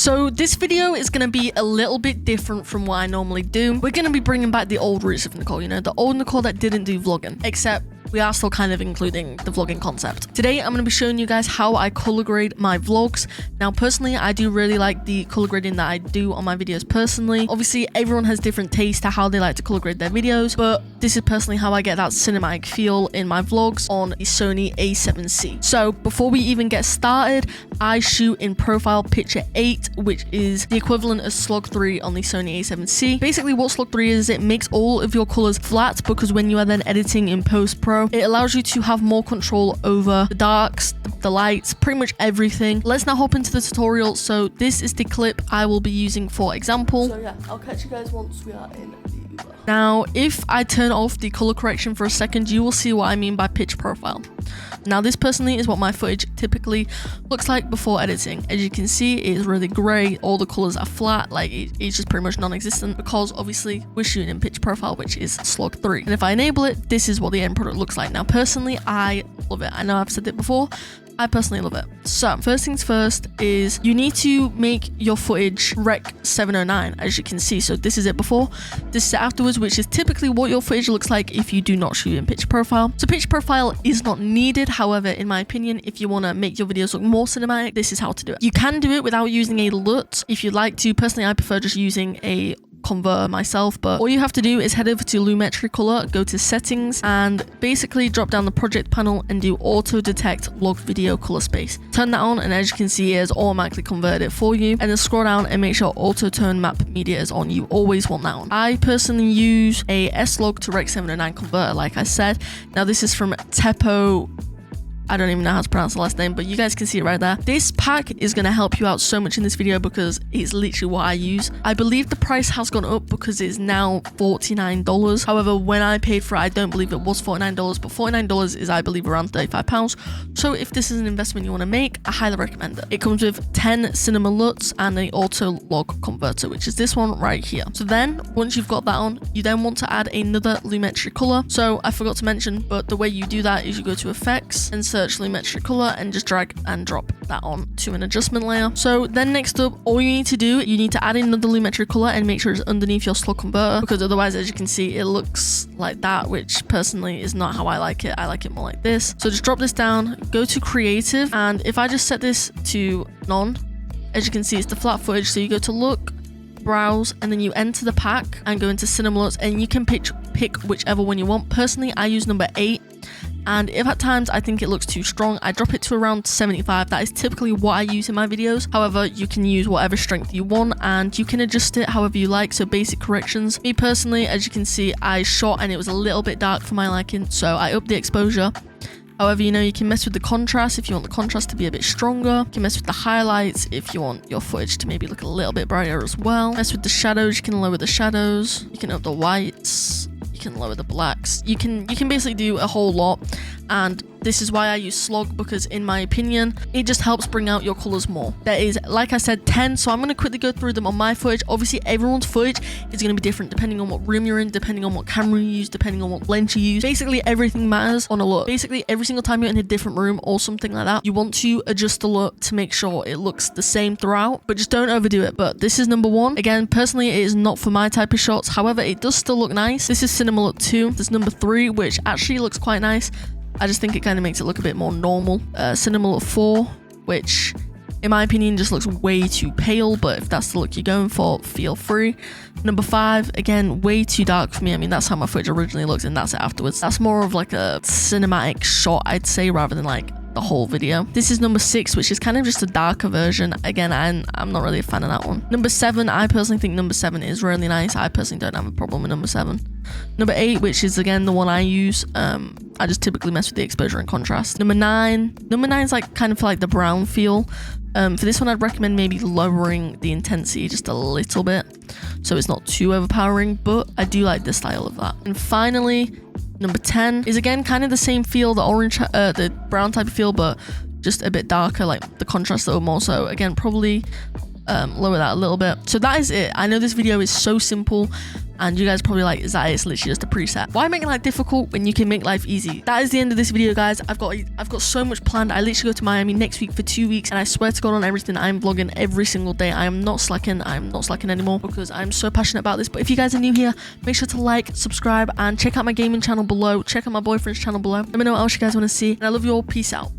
So this video is going to be a little bit different from what I normally do. We're going to be bringing back the old roots of Nicole, you know, the old Nicole that didn't do vlogging, except we are still kind of including the vlogging concept. Today, I'm going to be showing you guys how I color grade my vlogs. Now, personally, I do really like the color grading that I do on my videos personally. Obviously, everyone has different taste to how they like to color grade their videos, but this is personally how I get that cinematic feel in my vlogs on the Sony a7C. So before we even get started, I shoot in profile picture 8, which is the equivalent of slug 3 on the Sony a7C. Basically, what slug 3 is, it makes all of your colors flat because when you are then editing in post pro, it allows you to have more control over the darks, the lights, pretty much everything. Let's now hop into the tutorial. So this is the clip I will be using for example. So yeah, I'll catch you guys once we are in the Uber. Now, if I turn off the color correction for a second, you will see what I mean by pitch profile. Now, this personally is what my footage typically looks like before editing. As you can see, it is really gray. All the colors are flat, like it's just pretty much non-existent because obviously we're shooting in pitch profile, which is slug 3. And if I enable it, this is what the end product looks like. Now, personally, I love it. I know I've said it before. I personally love it. So first things first is you need to make your footage Rec 709, as you can see. So this is it before, this is it afterwards, which is typically what your footage looks like if you do not shoot in pitch profile. So pitch profile is not needed. However, in my opinion, if you want to make your videos look more cinematic, this is how to do it. You can do it without using a LUT if you'd like to. Personally, I prefer just using a converter myself, but all you have to do is head over to Lumetri Color, go to settings, and basically drop down the project panel and do auto detect log video color space. Turn that on, and as you can see, it has automatically converted it for you. And then scroll down and make sure auto turn map media is on. You always want that on. I personally use a S-Log to Rec 709 converter, like I said. Now this is from Tepo. I don't even know how to pronounce the last name, but you guys can see it right there. This pack is going to help you out so much in this video because it's literally what I use. I believe the price has gone up because it's now $49. However, when I paid for it, I don't believe it was $49, but $49 is, I believe, around £35. So if this is an investment you want to make, I highly recommend it. It comes with 10 cinema LUTs and an auto log converter, which is this one right here. So then once you've got that on, you then want to add another Lumetri color. So I forgot to mention, but the way you do that is you go to effects and search Lumetri color and just drag and drop that on to an adjustment layer. So then next up, all you need to do, you need to add in another Lumetri color and make sure it's underneath your slug converter, because otherwise, as you can see, it looks like that, which personally is not how I like it. I like it more like this. So just drop this down, go to creative, and if I just set this to none, as you can see, it's the flat footage. So you go to look, browse, and then you enter the pack and go into cinema LUTs, and you can pick whichever one you want. Personally, I use number 8. And if at times I think it looks too strong, I drop it to around 75. That is typically what I use in my videos. However, you can use whatever strength you want and you can adjust it however you like. So basic corrections. Me personally, as you can see, I shot and it was a little bit dark for my liking, so I upped the exposure. However, you know, you can mess with the contrast if you want the contrast to be a bit stronger. You can mess with the highlights if you want your footage to maybe look a little bit brighter as well. Mess with the shadows, you can lower the shadows. You can up the whites. You can lower the blacks. You can basically do a whole lot. And this is why I use slog, because in my opinion, it just helps bring out your colors more. There is, like I said, 10. So I'm going to quickly go through them on my footage. Obviously, everyone's footage is going to be different depending on what room you're in, depending on what camera you use, depending on what lens you use. Basically, everything matters on a LUT. Basically, every single time you're in a different room or something like that, you want to adjust the LUT to make sure it looks the same throughout, but just don't overdo it. But this is number 1. Again, personally, it is not for my type of shots. However, it does still look nice. This is cinema LUT 2. There's number 3, which actually looks quite nice. I just think it kind of makes it look a bit more normal. Cinema LUT 4, which in my opinion just looks way too pale, but if that's the look you're going for, feel free. Number 5, again, way too dark for me. I mean, that's how my footage originally looked, and that's it afterwards. That's more of like a cinematic shot, I'd say, rather than like the whole video. This is number 6, which is kind of just a darker version. Again, I'm not really a fan of that one. Number 7, I personally think number 7 is really nice. I personally don't have a problem with number 7. Number 8, which is again the one I use. I just typically mess with the exposure and contrast. Number 9 is like kind of like the brown feel. For this one, I'd recommend maybe lowering the intensity just a little bit so it's not too overpowering, but I do like the style of that. And finally, number 10 is again kind of the same feel, the brown type of feel, but just a bit darker, like the contrast a little more. So again, probably lower that a little bit. So that is it. I know this video is so simple. And you guys probably like, is that it's literally just a preset. Why make life difficult when you can make life easy? That is the end of this video, guys. I've got so much planned. I literally go to Miami next week for 2 weeks, and I swear to God on everything, I'm vlogging every single day. I am not slacking. I'm not slacking anymore because I'm so passionate about this. But if you guys are new here, make sure to like, subscribe, and check out my gaming channel below. Check out my boyfriend's channel below. Let me know what else you guys want to see. And I love you all. Peace out.